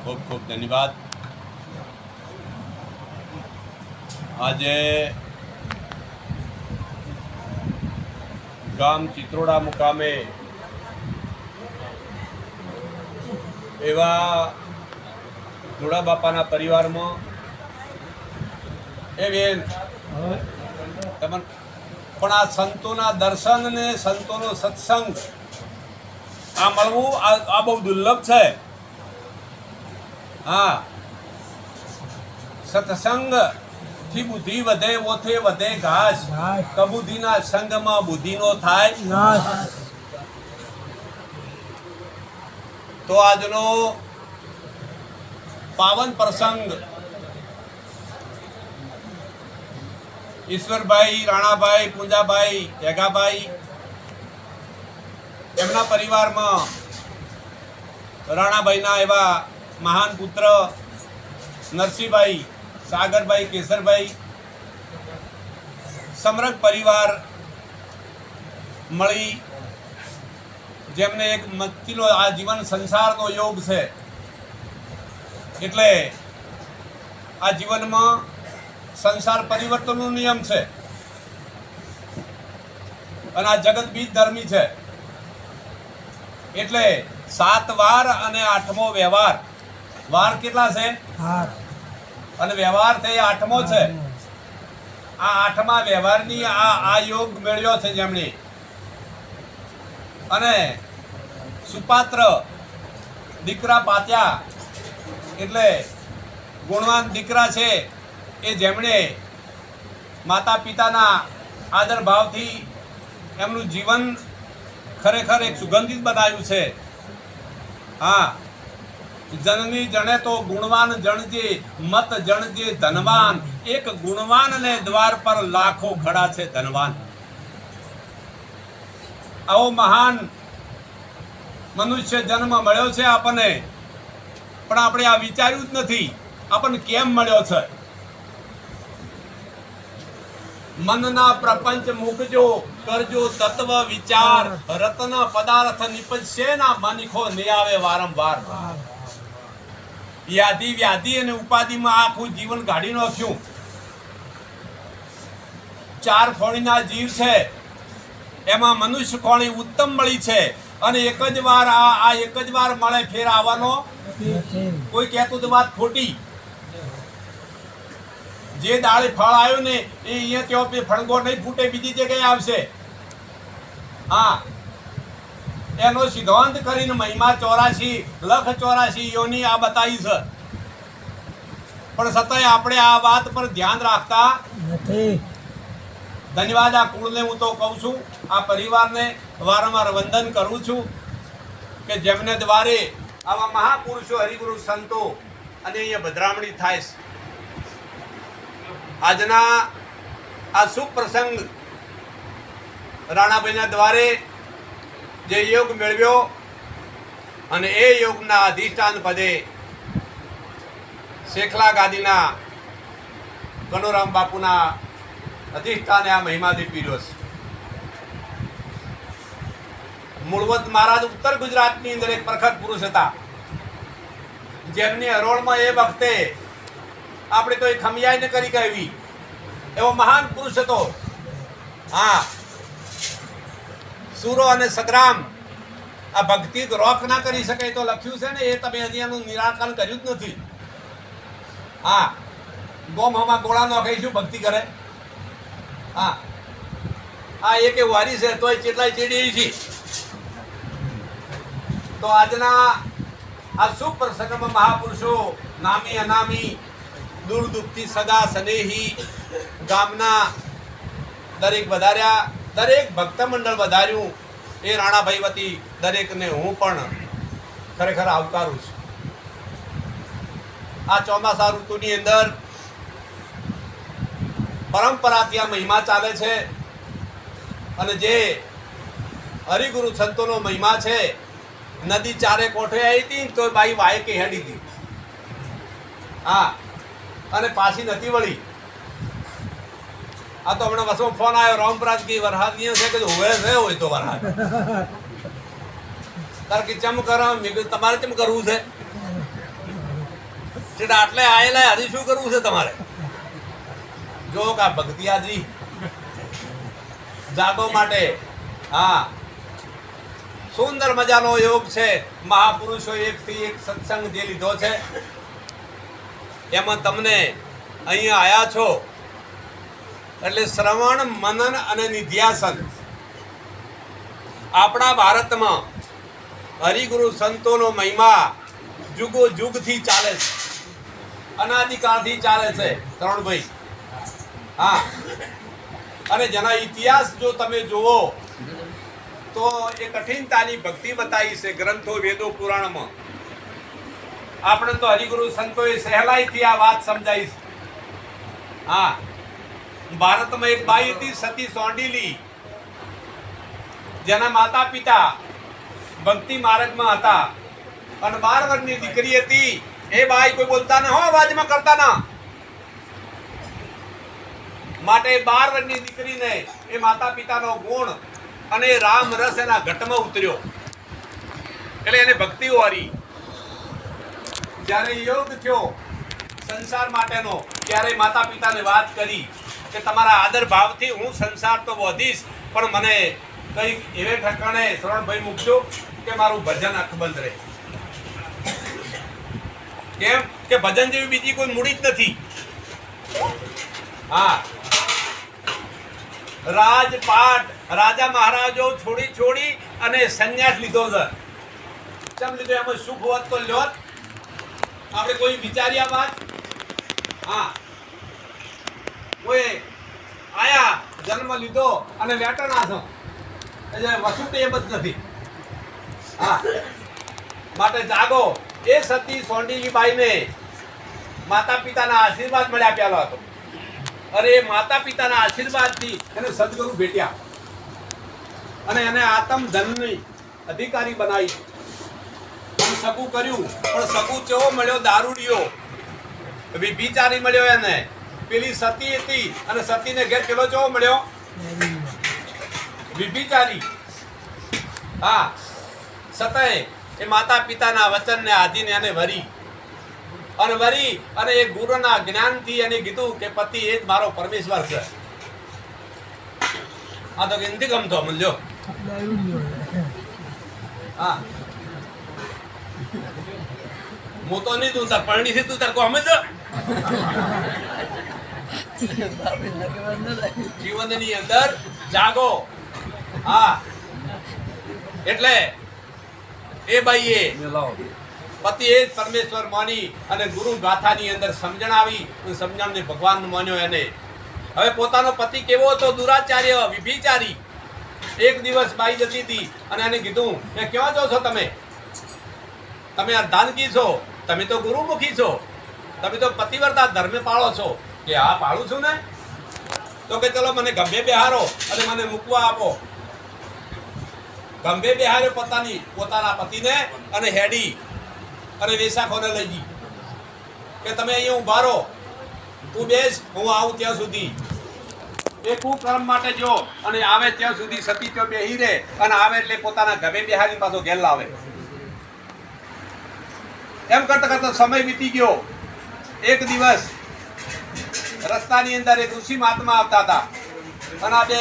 ખૂબ ખૂબ ધન્યવાદ. આજે ગામ ચિત્રોડા મુકામે એવા ધોળા બાપાના પરિવારમાં એ બેન તમને પણ આ સંતોના દર્શન ને સંતોનો સત્સંગ આ મળવું આ બહુ દુર્લભ છે. હા, સત્સંગ થી બુદ્ધિ વધે, ઓથે વધે ઘાસ, કબુદ્ધિના સંગમાં બુદ્ધિનો થાય નાશ. તો આજનો પાવન પ્રસંગ ઈશ્વરભાઈ, રાણાભાઈ, પૂંજાભાઈ, હેગાભાઈ એમના પરિવારમાં રાણાભાઈના એવા મહાન પુત્ર નરસિંહભાઈ, સાગરભાઈ, કેસરભાઈ સમગ્ર પરિવાર મળી જેમને એક મક્તિનો આ જીવન સંસારનો યોગ છે. એટલે આ જીવનમાં સંસાર પરિવર્તનનો નિયમ છે અને આ જગત બીજ ધર્મી છે. એટલે 7 વાર અને 8મો વ્યવહાર. વાર કેટલા છે? 8 અને વ્યવહાર તે 8મો છે. આ 8મા વ્યવહારની આ યોગ મેળવ્યો છે જેમણે. અને સુપાત્ર દીકરા પાત્યા એટલે ગુણવાન દીકરા છે એ જેમણે માતા પિતાના આદર ભાવથી એમનું જીવન ખરેખર એક સુગંધિત બનાવ્યું છે. હા, જનની જણે તો ગુણવાન જણજે, મત જણજે ધનવાન. એક ગુણવાનને દ્વાર પર લાખો ખડા છે ધનવાન. આવો મહાન મનુષ્ય જન્મ મળ્યો છે આપણને, પણ આપણે આ વિચાર્યું જ નથી આપણને કેમ મળ્યો છે. મનના પ્રપંચ મૂકજો, કરજો તત્વ વિચાર, રત્ન પદાર્થ નિપજશે ના મનખો ને આવે વારંવાર. યાદી વ્યાધિ અને ઉપાધિમાં આખું જીવન કાઢી નાખ્યું. 4 ખોણીના જીવ છે, એમાં મનુષ્ય ખોણી ઉત્તમ મળી છે. અને એક જ વાર એક જ વાર મળે, ફેર આવવાનો કોઈ કહેતું તો વાત ખોટી. જે દાળે ફળ આવ્યો ને એ અહીંયા ત્યાં ફણગો નહીં ફૂટે, બીજી જગ્યાએ આવશે. હા, એનો સિદ્ધાંત કરીને મહિમા 84 લખ 84 યોની આ બતાવી છે. પણ છતાંય આપણે આ વાત પર ધ્યાન રાખતા નથી. ધન્યવાદ આ કુળને હું તો કહું છું, આ પરિવારને વારંવાર વંદન કરું છું કે જેમને દ્વારે આવા મહાપુરુષો, હરિગુરુ, સંતો અને અહીંયા ભદ્રામણી થાય છે. આજના આ શુભ પ્રસંગ રાણાભાઈના દ્વારે જે યોગ મેળવ્યો અને એ યોગના અધિષ્ઠાન પદે શેખલા ગાદીના કનોરામ બાપુના અધિષ્ઠાને આ મહિમાથી પીર્યો છે. મૂળવત મહારાજ ઉત્તર ગુજરાતની અંદર એક પ્રખર પુરુષ હતા, જેમની હરોળમાં એ વખતે આપણે તો એ ખમિયાઈ ન કરી કહેવી એવો મહાન પુરુષ હતો. હા, સુરો અને સંગ્રામ આ ભક્તિ રોક ના કરી શકે તો લખ્યું છે ને, એ તમે હજી એનું નિરાકરણ કર્યું જ નથી. હા, ગોમમાં ગોળા નોખાઈ શું ભક્તિ કરે? હા, આ એક વારી છે તોય કેટલાય ચેડી છે. તો આજના આ શુભ પ્રસંગમાં મહાપુરુષો નામી અનામી, દૂર દુઃખથી સગા સ્નેહી ગામના દરેક વધાર્યા, દરેક ભક્ત મંડળ વધાર્યું. એ રાણાભાઈ વતી દરેકને હું પણ ખરેખર આવકારું છું. આ ચોમાસા ઋતુની અંદર પરંપરાથી આ મહિમા ચાલે છે અને જે હરિગુરુ સંતોનો મહિમા છે. નદી ચારે કોઠે આવી હતી તો બાઈ વાય કે હેડી હતી. હા, અને પાછી નથી વળી. આ તો હમણાં વસમાં ફોન આવ્યો રામપ્રાજ કે વરસાદ નહીં છે કે હોવે છે હોય તો વરસાદ તાર કે ચમ કરો મેં કીધું તમારે ચમ કરવું છે. એટલે આટલે આયેલા હજી શું કરવું છે તમારે? જો કા ભક્તિયાજી જાગો માટે હા સુંદર મજાનો યોગ છે. મહાપુરુષો એકથી એક સત્સંગ જે લીધો છે એમાં તમને અહીંયા આયા છો એટલે શ્રવણ મનન અને નિધ્યાસન આપણા ભારતમાં હરિગુરુ સંતોનો મહિમા જુગો જુગથી ચાલે છે, અનાદિકાળથી ચાલે છે તરુણભાઈ. હા, અને જેના ઇતિહાસ જો તમે જુઓ તો એ કઠિનતાની ભક્તિ બતાવી છે ગ્રંથો વેદો પુરાણમાં. આપણે તો હરિગુરુ સંતોએ સહેલાઈથી આ વાત સમજાવી છે. હા, ભારતમાં એક બાઈ હતી સતી સોંડીલી, જેના માતા પિતા ભક્તિ માર્ગમાં હતા અને 12 વર્ષની દીકરી હતી. એ બાઈ કોઈ બોલતા ના હો, અવાજમાં કરતા ના માટે 12 વર્ષની દીકરીને એ માતા પિતાનો ગુણ અને રામ રસ એના ઘટમાં ઉતર્યો એટલે એને ભક્તિ વારી. જ્યારે યોગ થયો સંસાર માટેનો ત્યારે માતા પિતાને વાત કરી કે તમારા આદર ભાવથી હું સંસાર તો વધીશ પણ મને કંઈક એવે ઠકાણે શ્રવણભાઈ મૂકજો કે મારું ભજન અકબંધ રહે. કેમ કે ભજન જેવી બીજી કોઈ મૂડી જ નથી. હા, રાજપાટ રાજા મહારાજો છોડી અને સંન્યાસ લીધો છે. ચમ લીધો? એમાં સુખ હોત તો લ્યોત. આપણે કોઈ વિચાર્યા વાત? હા, કોઈ આયા જન્મ લીધો અને વેટના છો એટલે વસુ તો એમ જ નથી. હા, માટે જાગો. એ સતી સોંડીલી બાઈને માતા પિતાના આશીર્વાદ મળ્યા પેલો હતો. અરે એ માતા પિતાના આશીર્વાદથી એને સદગુરુ ભેટ્યા અને એને આત્મ ધનની અધિકારી બનાવી અને સગું કર્યું. પણ સગું કેવો મળ્યો? દારૂડિયો, વિભિચારી મળ્યો એને. પેલી સતી હતી અને સતીને ઘેર પેલો કેવો મળ્યો? વિભિચારી. હા, સતાએ એ માતા પિતાના વચનને આધીને એને વરી અને એ ગુરુના જ્ઞાનથી એને કીધું કે પતિ એ જ મારો પરમેશ્વર છે. આ તો નથી ગમતો સમજો. હા, હું તો નહીં તું તાર પરણી છે, તું તાર કો સમજો. જીવનની અંદર જાગો. હા, એટલે એ બાઈએ પતિ એ જ પરમેશ્વર માની અને ગુરુ ગાથાની અંદર સમજણ આવી અને સમજણને ભગવાન માન્યો એને. હવે પોતાનો પતિ કેવો હતો? દુરાચાર્ય, વિભિચારી. એક દિવસ બાઈ જતી હતી અને એને કીધું કે ક્યાં જાઓ છો તમે? તમે અર્ધાંગી છો, તમે તો ગુરુમુખી છો, તમે તો પતિવ્રતા ધર્મ પાળો છો. કે હા, પાળું છું ને. તો કે ચલો મને ગંભે બેહારો અને મને મૂકવા આપો. ગંભે બેહાર્યો પોતાના પતિને અને હેડી અને વેસાખોને લઈ ગઈ કે તમે અહીંયા ઉભા રહો, તું બેસ, હું આવું ત્યાં સુધી. એ કુકર્મ માટે જો અને આવે ત્યાં સુધી સતી ત્યાં બેહી રહે અને આવે એટલે પોતાના ગમે બેહારી પાછો ઘેર લાવે. એમ કરતા કરતા સમય વીતી ગયો. એક દિવસ રસ્તાની અંદર એક ઋષિ મહાત્મા આવતા હતા અને આ બે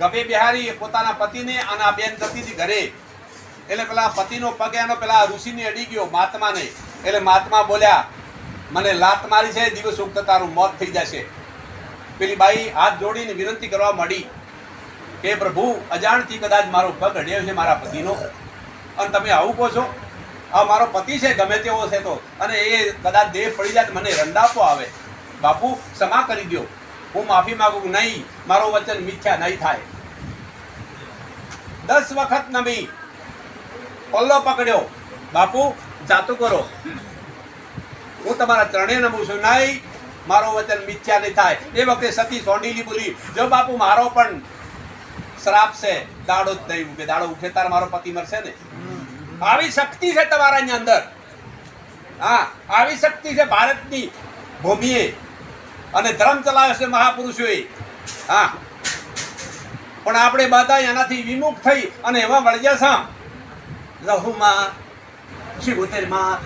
ગભે બિહારી પોતાના પતિને અને આ બેન જતી હતી ઘરે. એટલે પેલા પતિનો પગ એનો પેલા ઋષિને અડી ગયો મહાત્માને. એટલે મહાત્મા બોલ્યા, મને લાત મારી છે, દિવસ ઉગતા તારું મોત થઈ જશે. પેલી બાઈ હાથ જોડીને વિનંતી કરવા માંડી કે પ્રભુ, અજાણથી કદાચ મારો પગ અડ્યો છે મારા પતિનો અને તમે આવું કહો છો? આ મારો પતિ છે, ગમે તેવો છે તો, અને એ કદાચ દેહ પડી જાય મને રંડાપો આવે. બાપુ ક્ષમા કરી દો, હું માફી માંગુ. નહીં, મારો વચન મિથ્યા નહીં થાય. 10 વખત નમી, પલ્લો પકડ્યો, બાપુ જાતું કરો, હું તમારા ચરણે નમું છું. નહીં, મારો વચન મિથ્યા નહીં થાય. એ વખતે સતી સોંડીલી બોલી, જો બાપુ મારો પણ શ્રાપ છે, દાડો જ નહીં ઉગે. દાડો ઉઠે તાર મારો પતિ મરશે ને. આવી શક્તિ છે તમારાની અંદર. હા, આવી શક્તિ છે ભારતની ભૂમિએ અને ધર્મ ચલાવે છે મહાપુરુષોએ. હા, પણ આપણે બધા એનાથી વિમુખ થઈ અને એમાં વળગ્યા છે. લહુમાં, શિવોતેરમાં,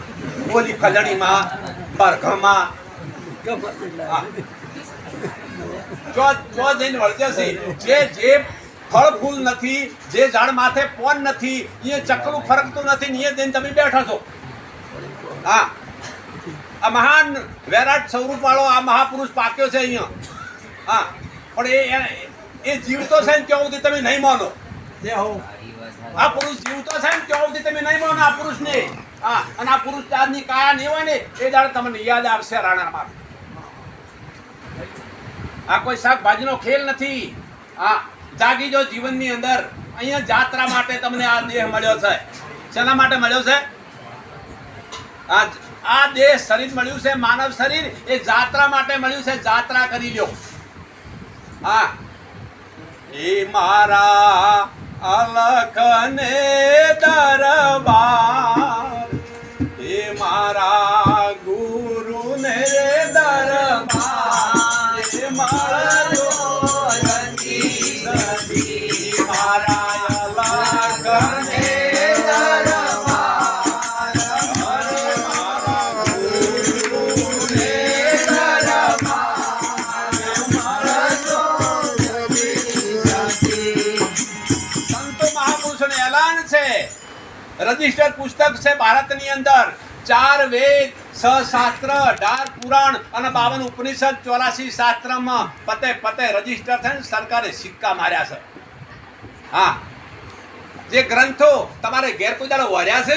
ઓલી ફલણીમાં, બરઘમાં ચો જઈને વળજે છે જે ફળ ફૂલ નથી, જે ઝાડ માથે પોન નથી, એ ચકલું ફરકતું નથી ને એ જઈને તમે બેઠા છો. હા, આ મહાન વિરાટ સ્વરૂપ વાળો આ મહાપુરુષ પાક્યો છે અહીંયા. હા, પણ એ જીવતો છે ને ત્યાં સુધી તમે નહીં માનો. આ પુરુષ જીવતો છે ને ત્યાં સુધી તમે નહીં માનો આ પુરુષને. હા, અને આ પુરુષ ચાંદની કાયા નહીં હોય ને એ દાડે તમને યાદ આવશે રાણામાં. આ કોઈ શાકભાજીનો ખેલ નથી. હા, જાગી જો જીવનની અંદર. અહીંયા જાત્રા માટે તમને આ દેહ મળ્યો છે. શેના માટે મળ્યો છે? આ દેહ શરીર મળ્યું છે, માનવ શરીર એ જાત્રા માટે મળ્યું છે. જાત્રા કરી લ્યો. હા, એ મારા અલખને દરબાર, એ મારા ગુરુને દરબાર, એ મારો મારા અલખને રજિસ્ટર પુસ્તક છે ભારતની અંદર. 4 વેદ, 6 શાસ્ત્ર, 18 પુરાણ અને 52 ઉપનિષદ, 84 શાસ્ત્રમાં પતે રજિસ્ટર છે. સરકારે સિક્કા માર્યા છે. હા, જે ગ્રંથો તમારે ઘેર કોઈ દાડો વર્યા છે?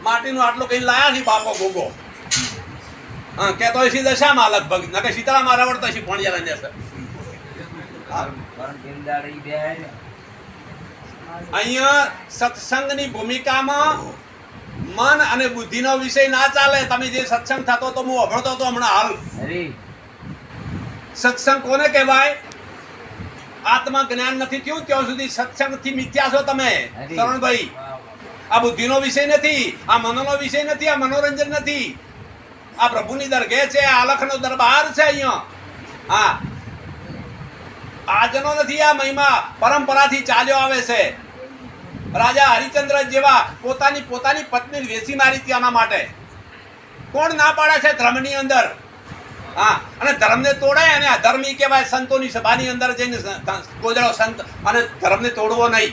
માટીનું આટલું કઈ લાયા છે બાપો ગોગો. હા, કેતો હશે દશામાં લગભગ નકે શીતળામાં રવડતો હશે ભણ્યા લઈને છે. અહીંયા સત્સંગની ભૂમિકામાં મન અને બુદ્ધિનો વિષય ના ચાલે. તમે જે સત્સંગ થતો તો હું અભળતો હતો હમણાં હાલ. સત્સંગ કોને કહેવાય? આત્મા જ્ઞાન નથી થયું ત્યાં સુધી સત્સંગથી મિથ્યા છો તમે શરણભાઈ. આ બુદ્ધિનો વિષય નથી, આ મનોનો વિષય નથી, આ મનોરંજન નથી. આ પ્રભુની દરગાહ છે, આ અલખનો દરબાર છે અહીંયા. હા, આજનો નથી આ મહિમા, પરંપરાથી ચાલ્યો આવે છે. રાજા હરિચંદ્ર જેવા પોતાની પત્ની વેચી મારી હતી આના માટે. કોણ ના પાડે છે ધર્મની અંદર? હા, અને ધર્મને તોડે અને અધર્મી કહેવાય. સંતોની સભાની અંદર જઈને ગોજડો સંત અને ધર્મને તોડવો નહીં.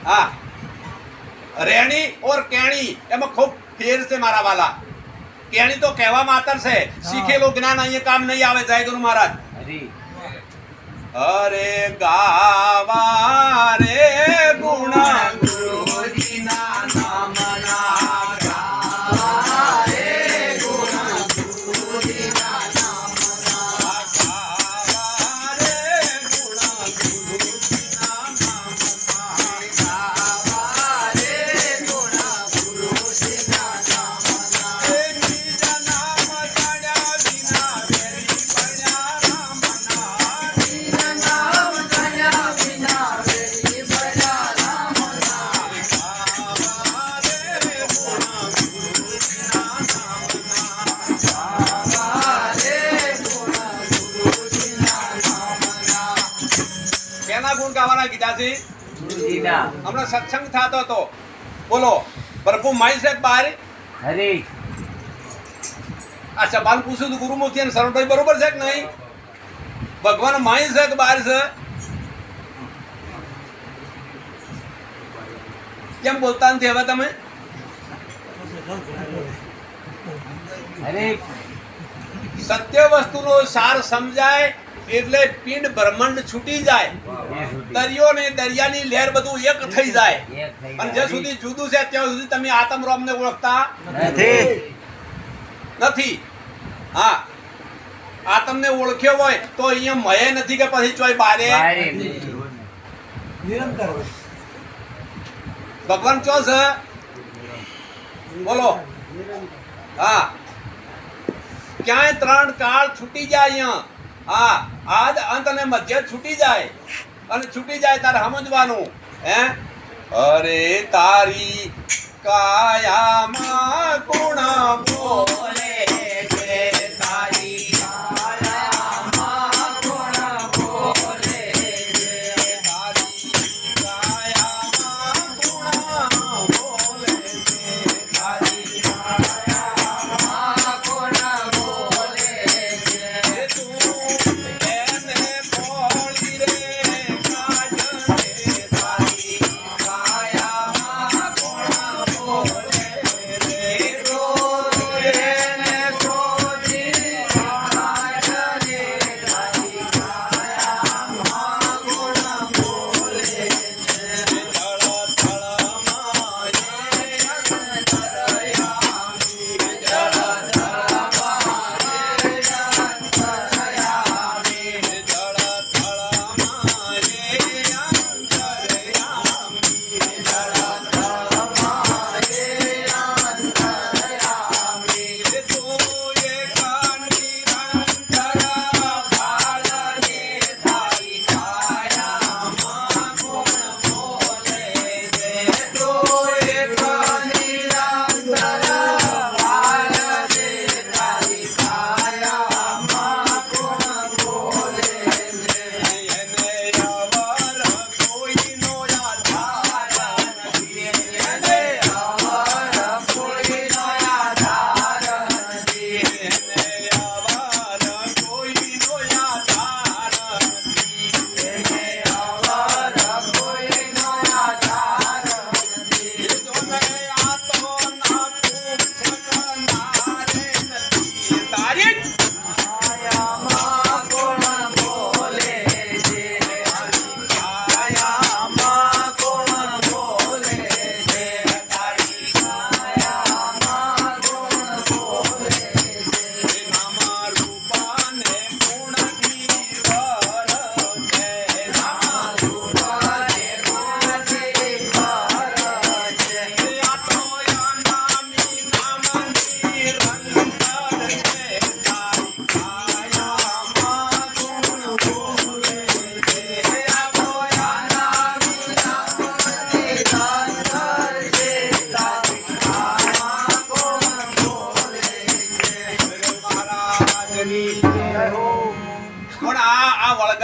હા, રેણી ઓર કેણી એમાં ખૂબ ફેર છે મારા વાલા. કેણી તો કહેવા માતર છે, શીખેલું જ્ઞાન અહીંયા કામ નહીં આવે. જય ગુરુ મહારાજ. અરે ગાવા રે ગુણ ગુરુજીના નામના, ગાવા રે ગુણ ગુરુજીના નામના, ગાવા રે ગુણ ગુરુજીના નામના, ગાવા રે ગુણ ગુરુજીના નામના. બીજા નામ જાણ્યા વિના વેરી પડ્યા રામના. હમણાં સત્સંગ થતો હતો. બોલો, પ્રભુ માઈ છે બહાર. આ સવાલ પૂછું તું ગુરુમુખી અને શરણભાઈ બરોબર છે કે નહીં? ભગવાન માઈ છે કે બહાર છે? કેમ બોલતા નથી હવે તમે? સત્ય વસ્તુનો સાર સમજાય એટલે પિંડ બ્રહ્માંડ છૂટી જાય. દરિયો ને દરિયાની લહેર બધું એક થઈ જાય. અને જ્યાં સુધી જુદું છે ત્યાં સુધી તમે આત્મરોમને ઓળખતા નથી. હા, આત્મને ઓળખ્યો હોય તો અહીંયા મય નથી કે પછી ચોય બારે ભગવાન ચો છે? બોલો. હા, ક્યાંય 3 કાળ છૂટી જાય અહીંયા. હા, આદ અંત અને મધ્ય છૂટી જાય. અને છૂટી જાય તારે સમજવાનું. હે, અરે તારી કાયામાં ગુણ બોલે છે, તારી કાયામાં ગુણ બોલે છે, તારી કાયામાં ગુણ બોલે છે.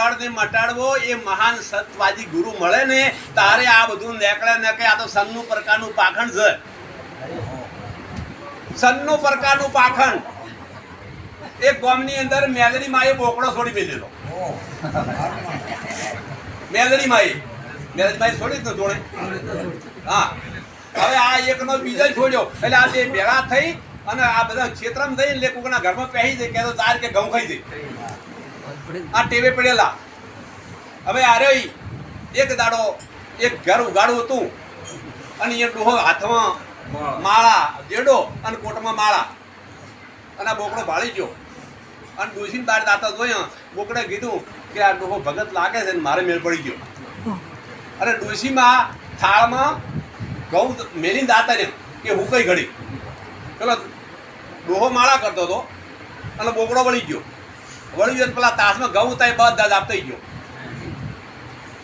બગાડને મટાડવો એ મહાન સતવાદી ગુરુ મળે ને તારે આ બધું નેકળે ને કે આ તો સનનું પ્રકારનું પાખંડ છે. સનનું પ્રકારનું પાખંડ. એક ગામની અંદર મેલડી માએ બોકડો છોડી મેલેલો. મેલડી માએ છોડી જ ન જોડે. હા, હવે આ એકનો બીજો છોડ્યો એટલે આ બે ભેગા થઈ અને આ બધા ક્ષેત્રમાં થઈ એટલે કોકના ઘરમાં પહેરી દે કે તો તાર કે ઘઉં ખાઈ દે. આ ટેવે પડેલા. હવે આરે એક દાડો એક ઘર ઉગાડું હતું અને એ ડોહો હાથમાં માળા જેડો અને કોટમાં માળા અને આ બોકડો ભાળી ગયો અને ડોસીને દાડ દાતા જોયા. બોકડે કીધું કે આ ડોહો ભગત લાગે છે ને મારે મેળ પડી ગયો. અને ડોસીમાં થાળમાં ઘઉં મેલીને દાતા ને કે હું કઈ ઘડી પેલો ડોહો માળા કરતો હતો અને બોકડો વળી ગયો. પેલા તાસમાં ઘઉં થાય બધા જ આપતા ગયો.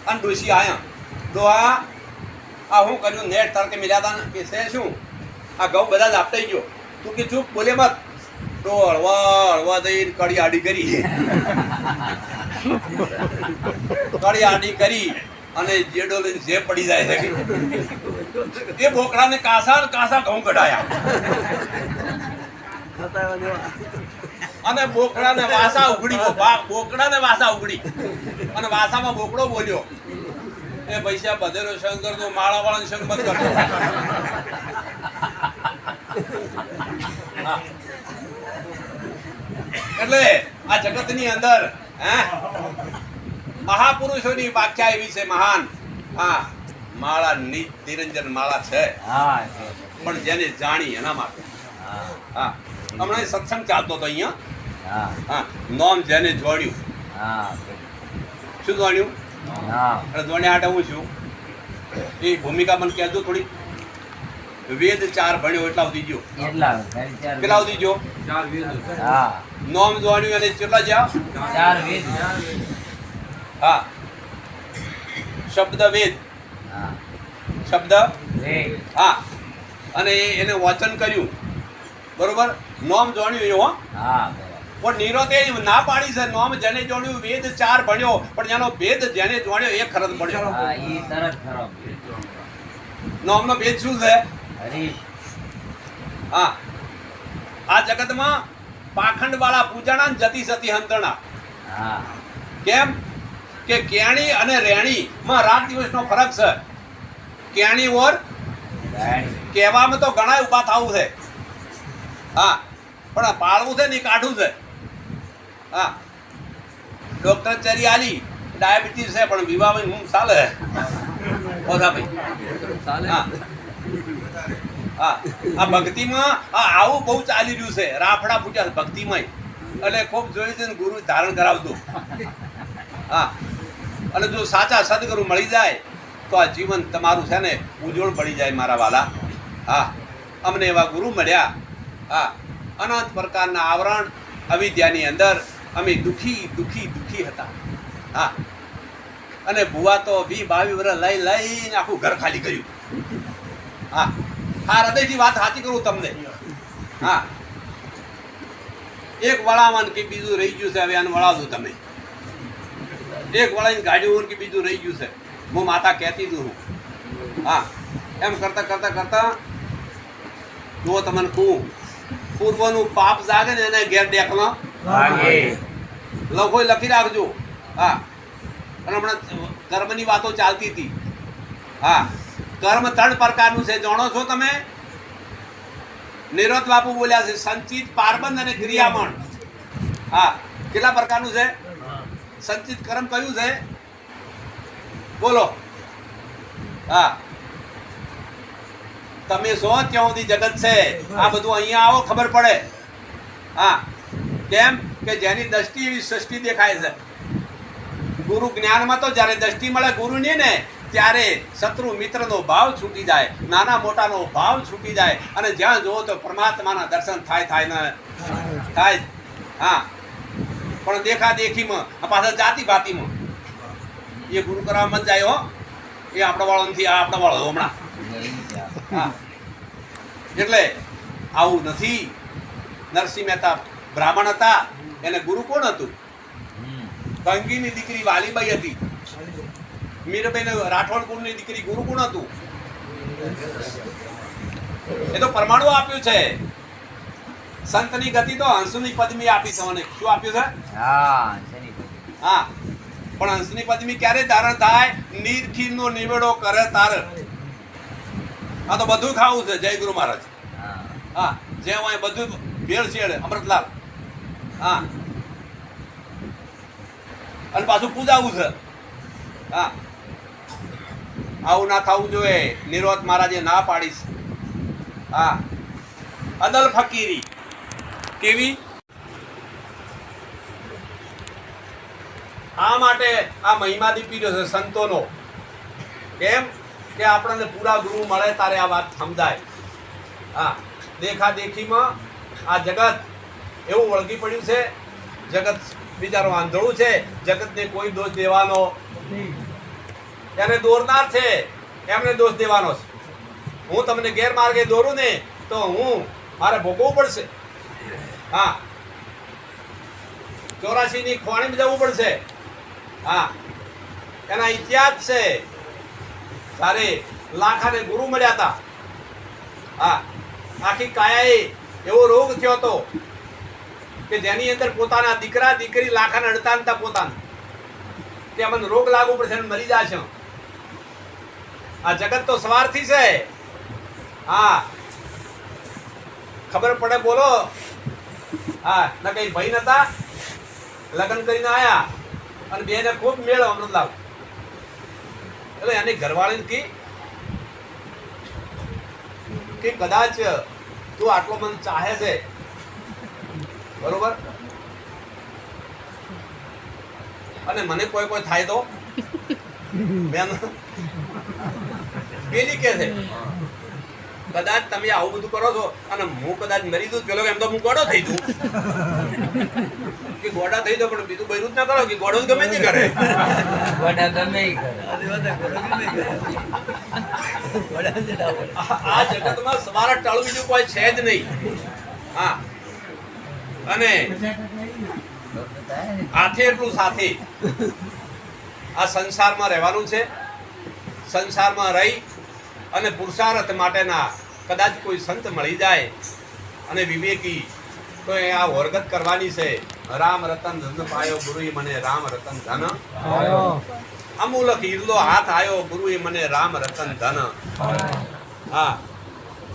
અને ડોસી આયા ડોહા આ હું કર્યું નેટ તરકે મિલ્યા હતા કે છે શું આ ઘઉં બધા જ આપતા ગયો. તું કે ચૂપ બોલે મત. તો હળવા દઈને કડી આડી કરી કડી આડી કરી અને જેડો લઈને જે પડી જાય છે એ બોકડાને કાસા ઘઉં કઢાયા અને બોકડાને વાસા ઉગડી. બોકડાને વાસા ઉગડી અને વાસામાં બોકડો બોલ્યો એ પૈસા બધેલો શંકર તો માળા વાળા સંગ મત કરતો. એટલે આ જગતની અંદર મહાપુરુષોની વ્યાખ્યા એવી છે મહાન. હા, માળા નિરંજન માળા છે પણ જેને જાણી એના માટે. હા, હમણાં સત્સંગ ચાલતો હતો અહીંયા. હા, નોમ જેને જોડ્યું. શું જોડ્યું? જોડ્યા હાટે હું છું એ ભૂમિકા મને કહેજો થોડી. વેદ 4 ભણ્યો એટલા સુધી ગયો. કેટલા સુધી ગયો? નોમ જોડ્યું અને કેટલા જ્યાં? 4 વેદ. હા, શબ્દ વેદ. શબ્દ હા, અને એને વચન કર્યું. બરોબર, નોમ જોડ્યું એવું. હા, પણ નિરોતે ના પાડી છે નોમ જેને જોડ્યું વેદ 4 ભણ્યો પણ એનો ભેદ જેને જોડ્યો એ ખરત ભણ્યો. નોમનો ભેદ શું છે? હા, આ જગતમાં પાખંડ વાળા પૂજાણા જતી સતી હંતરણા. કેમ કે કેણી અને રેણી માં રાત દિવસનો ફરક છે. કેણી ઓર કહેવામાં તો ઘણા ઉભા થવું છે. હા, પણ પાળવું છે ને કાઢવું છે. હા, ડોક્ટર ચરી આલી ડાયાબિટીસ છે પણ વિવાહ હું ચાલે ઓધા ભાઈ. હા, હા, આ ભક્તિમાં આવું બહુ ચાલી રહ્યું છે. રાફડા ફૂટ્યા ભક્તિમાં એટલે ખૂબ જોયું છે ને ગુરુ ધારણ કરાવતું. હા, અને જો સાચા સદગુરુ મળી જાય તો આ જીવન તમારું છે ને ઉજ્જવળ પડી જાય મારા વાલા. હા, અમને એવા ગુરુ મળ્યા. હા, અનંત પ્રકારના આવરણ અવિદ્યાની અંદર અમે દુઃખી હતા. હા, અને ભુવા તો 22 વર્ષ લઈને આખું ઘર ખાલી કર્યું. હા, આ હૃદયથી વાત સાચી કરું તમને. હા, એક વળાવન કે બીજું રહી ગયું છે. હવે આને વળાવજો તમે. એક વળાઈને ગાડી કે બીજું રહી ગયું છે. હું માતા કહેતી હતું. હા, એમ કરતા કરતા કરતા જો તમને કહું પૂર્વનું પાપ જાગે ને એને ઘેર ડેકમાં લખો લખી રાખજો. હા, અને હમણાં કર્મની વાતો ચાલતી હતી. હા, કર્મ 3 પ્રકારનું છે જાણો છો તમે? નિરોધ બાપુ બોલ્યા છે સંચિત, પારબંધ અને ક્રિયામણ. હા, કેટલા પ્રકારનું છે? સંચિત કર્મ કયું છે? બોલો. હા, તમે શો ત્યાં સુધી જગત છે આ બધું અહીંયા આવો ખબર પડે. હા, કેમ કે જેની દ્રષ્ટિ એવી સૃષ્ટિ દેખાય છે. ગુરુ જ્ઞાનમાં તો જ્યારે દ્રષ્ટિ મળે ગુરુની ને ત્યારે શત્રુ મિત્રનો ભાવ છૂટી જાય, નાના મોટાનો ભાવ છૂટી જાય અને જ્યાં જુઓ તો પરમાત્માના દર્શન થાય ને થાય. હા, પણ દેખા દેખીમાં પાછળ જાતિ ભાતીમાં એ ગુરુ કરવા મત જાય. હો, એ આપણો વાળો નથી, આ આપણો વાળો હમણાં. હા, એટલે આવું નથી. નરસિંહ મહેતા બ્રાહ્મણ હતા, એને ગુરુ કોણ હતું? ભંગીની દીકરી વાલીબાઈ હતી. મીરાબાઈને રાઠોડ કુળની દીકરી ગુરુકુળ હતું. એ તો પરમાણુ આપ્યું છે. સંતની ગતિ તો હંસની પદ્મી આપી છે. મને શું આપ્યું છે? હા, પણ હંસની પદ્મી ક્યારે ધારણ થાય? નીરખીરનો નિવેડો કરે તાર. આ તો બધું ખાવું છે. જય ગુરુ મહારાજ. હા, જે હોય બધું ભેળસેળ. અમૃતલાલ. હા, અને પાછું પૂજાવું છે. હા, આવું ના થવું જોઈએ. નિરોધ મહારાજે ના પાડીશ. હા, અદલ ફકીરી કેવી? આ માટે આ મહિમા દીપી રહ્યો છે સંતોનો. કેમ કે આપણને પૂરા ગુરુ મળે તારે આ વાત સમજાય. હા, દેખા દેખીમાં આ જગત એવું વળગી પડ્યું છે. જગત બિચારો આંધળું છે. જગતને કોઈ દોષ દેવાનો, એને દોરનાર છે એમને દોષ દેવાનો છે. હું તમને ગેરમાર્ગે દોરું ને તો હું મારે ભોગવવું પડશે. હા, 84 ની ખોણી જવું પડશે. હા, એના ઇતિહાસ છે. તારે લાખાને ગુરુ મળ્યા હતા. હા, આખી કાયાએ એવો રોગ થયો હતો કે જેની અંદર પોતાના દીકરા દીકરી લાખાને અડતા નતા પોતાને, કે અમને રોગ લાગુ પડશે અને મરી જશે. આ જગત તો સ્વાર્થી છે. હા, ખબર પડે બોલો. હા, ના કઈ ભાઈ નતા, લગ્ન કરીને આયા અને બેને ખૂબ મેળો અમૃતલાલ. એટલે એની ઘરવાળી કે કદાચ તું આટલો મને ચાહે છે, બરોબર, અને મને કોઈ કોઈ થાય તો બેન પેલી કે છે કદાચ તમે આવું બધું કરો છો અને હું કદાચ મરી દઉં, પેલો એમ તો હું ગોડો થઈ દઉં કે ગોડા થઈ જાવ, પણ બીજું બૈરું જ ના કરો કે ગોડો જ ગમે નહીં કરે. આ જગતમાં સવારે ટાળું બીજું કોઈ છે જ નહીં. હા, અને આથે એટલું સાથે આ સંસારમાં રહેવાનું છે. સંસારમાં રહી અને પુરુષાર્થ માટેના કદાચ કોઈ સંત મળી જાય અને વિવેકી, તો એ આ વરગત કરવાની છે. રામ રતન ધન પાયો ગુરુએ મને રામ રતન ધન અમૂલક હીરલો હાથ આયો ગુરુએ મને રામ રતન ધન. હા,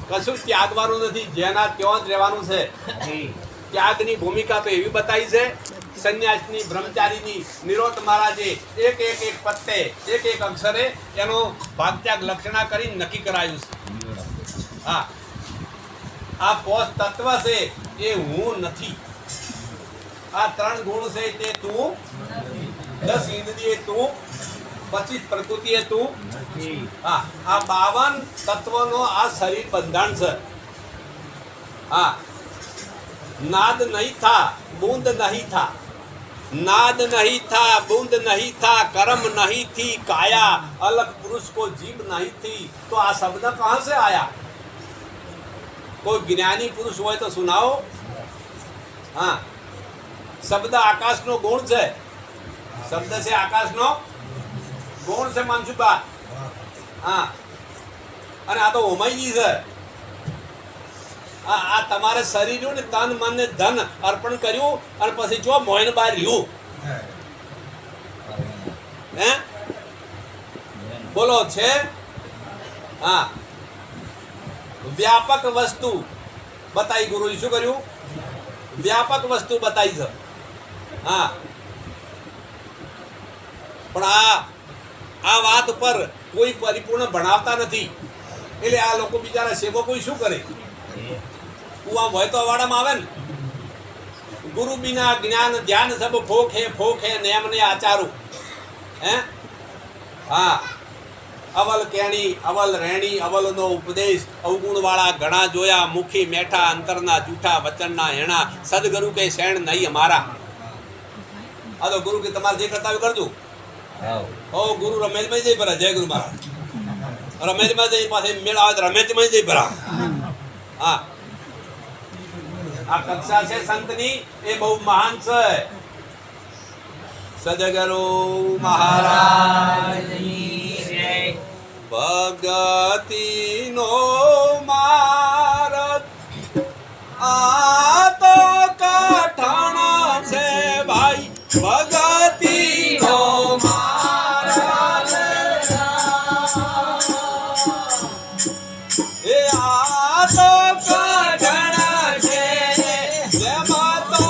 કશું ત્યાગવાનું નથી. જેના ત્યાં જ રહેવાનું છે. ત્યાગની ભૂમિકા તો એવી બતાવી છે. સંન્યાસની, બ્રહ્મચારીની નિરોધ મહારાજે એક એક એક પત્તે, એક એક અક્ષરે એનો ભાગત્યાગ લક્ષણા કરી નક્કી કરાયું છે. હા, આ પોષ તત્વ છે એ હું નથી. આ 3 ગુણ છે તે તું, 10 ઇન્દ્રિય તું, 25 પ્રકૃતિ એ તું. હા, આ 52 તત્વનો આ શરીર બંધાણ છે. હા, નાદ નહીં થા બૂંદ નહીં થા, नाद नहीं था बूंद नहीं था, कर्म नहीं थी काया, अलग पुरुष को जीव नहीं थी. तो आ शब्द कहाँ से आया? कोई ज्ञानी पुरुष हो तो सुनाओ. हाँ, शब्द आकाश नो गुण છે. शब्द से आकाश नो गुण છે मनसुखा. हाँ, અને આ તો ઓમાઈજી છે. આ તમારે શરીર ને તન મન ને ધન અર્પણ કર્યું અને પછી જો મોહન બાર રહ્યું. હે બોલો છે. હા, વ્યાપક વસ્તુ બતાવી ગુરુએ. શું કર્યું? વ્યાપક વસ્તુ બતાવી છે. હા, પણ આ વાત પર કોઈ પરિપૂર્ણ ભણાવતા નથી. એટલે આ લોકો બિચારા સેવકો શું કરે? કુવા હોય તો અવાડામાં આવે ને. ગુરુ બિના જ્ઞાન ધ્યાન સબ ફોક હે નેમ ને આચારું. હે હા, અવલ કેણી અવલ રેણી અવલનો ઉપદેશ અવગુણ વાળા ઘણા જોયા, મુખી મેઠા અંતરના જૂઠા વચનના હેણા, સદગુરુ કે શેણ નહીં અમારા. આ તો ગુરુ કે તમારે જે કરતા કરજો. ઓ ગુરુ રમેશભાઈ જઈ ભરા. જય ગુરુ મહારાજ. રમેશમાં જઈ પાસે મેળ આવે તો રમેશમાં જઈ ભરા. હા, આ કક્ષા છે સંતની, એ બહુ મહાન છે. સદગુરુ મહારાજની જય. ભગતિનો માર્ગ આ તો કઠણ છે ભાઈ, ભગતિનો માર્ગ એ આ તો કઠણ છે, જેમાં તો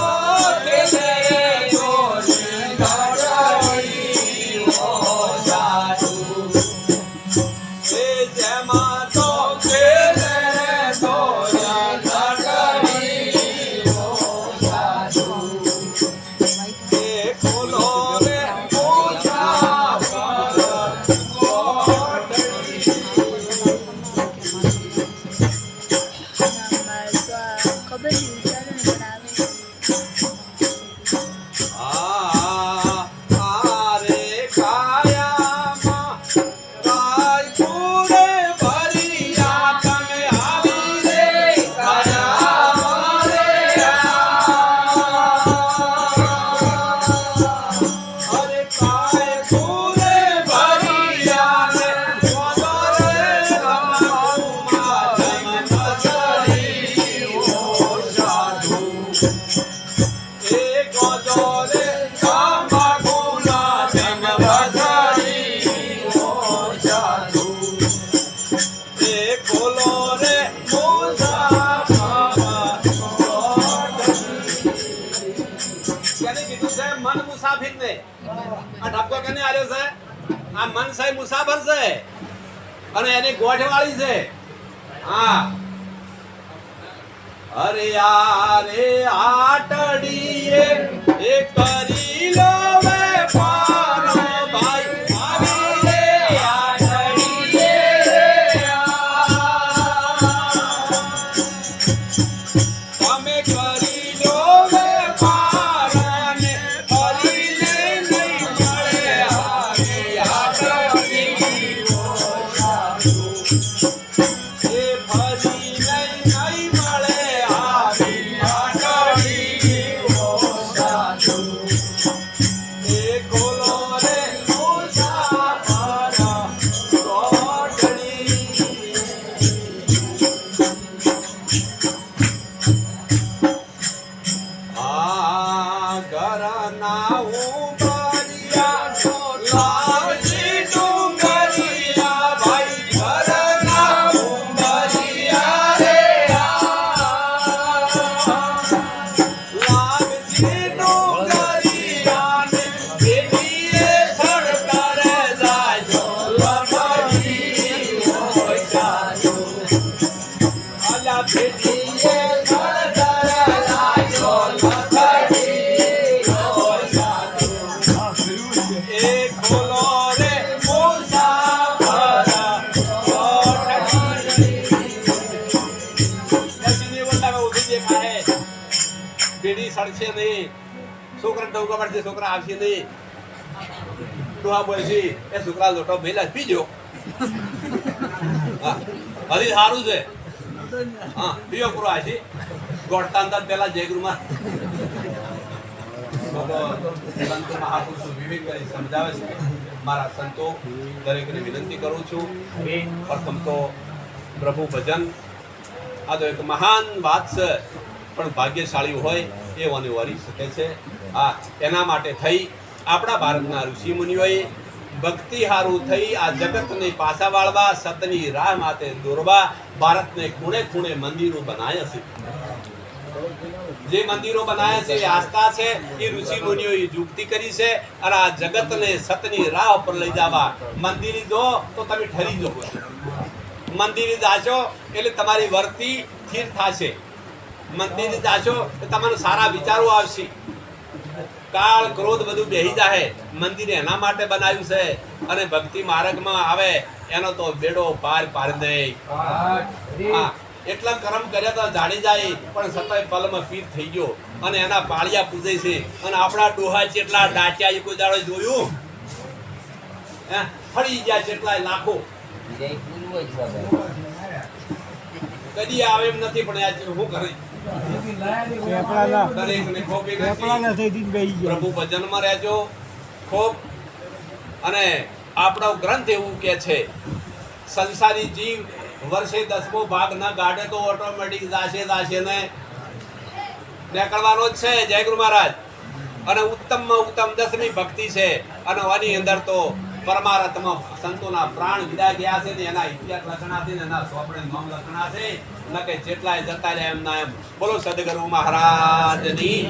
મુસાફર છે અને એની ગોઠવાળી છે. હા, અરે યારે આટડીએ એ કરી લો વેપાર ભાઈ, આવી રે આટડીએ તમે કરી લો વેપાર ને ફરીને નહીં મળે આવી આટડી. છોકરા આવશે નહીં, ડોહા બોલશે એ છોકરા લોટો ભેલા પીજો. હજી સારું છે. હા, પીઓ પૂરો આવશે ગોળતા અંદર પેલા જયગુરુમાં સંતો મહાપુરુષો વિવેક કરી સમજાવે છે. મારા સંતો દરેકને વિનંતી કરું છું, પ્રથમ તો પ્રભુ ભજન આ તો એક મહાન વાત છે, પણ ભાગ્યશાળી હોય એ ઓને વરી શકે છે. આ એના માટે થઈ આપણા ભારતના ઋષિ મુનિઓએ ભક્તિ હારું થઈ આ જગતને પાછા વાળવા, સતની રાહ માટે દોરવા ભારતને ખૂણે ખૂણે મંદિરો બનાવ્યા છે. જે મંદિરો બનાવ્યા છે એ આસ્થા છે, એ ઋષિ મુનિઓએ યુક્તિ કરી છે. અને આ જગતને સતની રાહ પર લઈ જવા મંદિરે જો તો તમે ઠરી જો, મંદિરે જાશો એટલે તમારી વર્તી સ્થિર થશે, મંદિરે જાશો તો તમારે સારા વિચારો આવશે, કાળ ક્રોધ બધું બેહી જાય. મંદિર એના માટે બનાવ્યું છે અને ભક્તિ માર્ગમાં આવે એનો તો બેડો પાર પાડી દે. હા, એટલા કર્મ કર્યા તો જાણી જાય, પણ સતાય પલમાં પીર થઈ ગયો અને એના પાળિયા પૂજે છે. અને આપણા ડોહા જેટલા ડાચ્યા એ કોઈ દાડો જોયું? ફરી ગયા જેટલા લાખો કદી આવે એમ નથી, પણ આ શું કરે પ્રભુ ભજનમાં રહેજો, ખૂબ અને આપણો ગ્રંથ એવું કે છે સંસારી જીવ વર્ષે 10મો ભાગ ન ગાડે તો ઓટોમેટિક જાશે ને નીકળવાનો જ છે. જય ગુરુ મહારાજ. અને ઉત્તમમાં ઉત્તમ 10મી ભક્તિ છે અને આની અંદર તો પરમાત્મા સંતોના પ્રાણ વિદાય ગયા છે ને એના ઇતિહાસ લખણા છે ને એના સોપડે નામ લખણા છે ન કે જેટલાય જતા રહ્યા એમના એમ. બોલો સદગુરુ મહારાજની.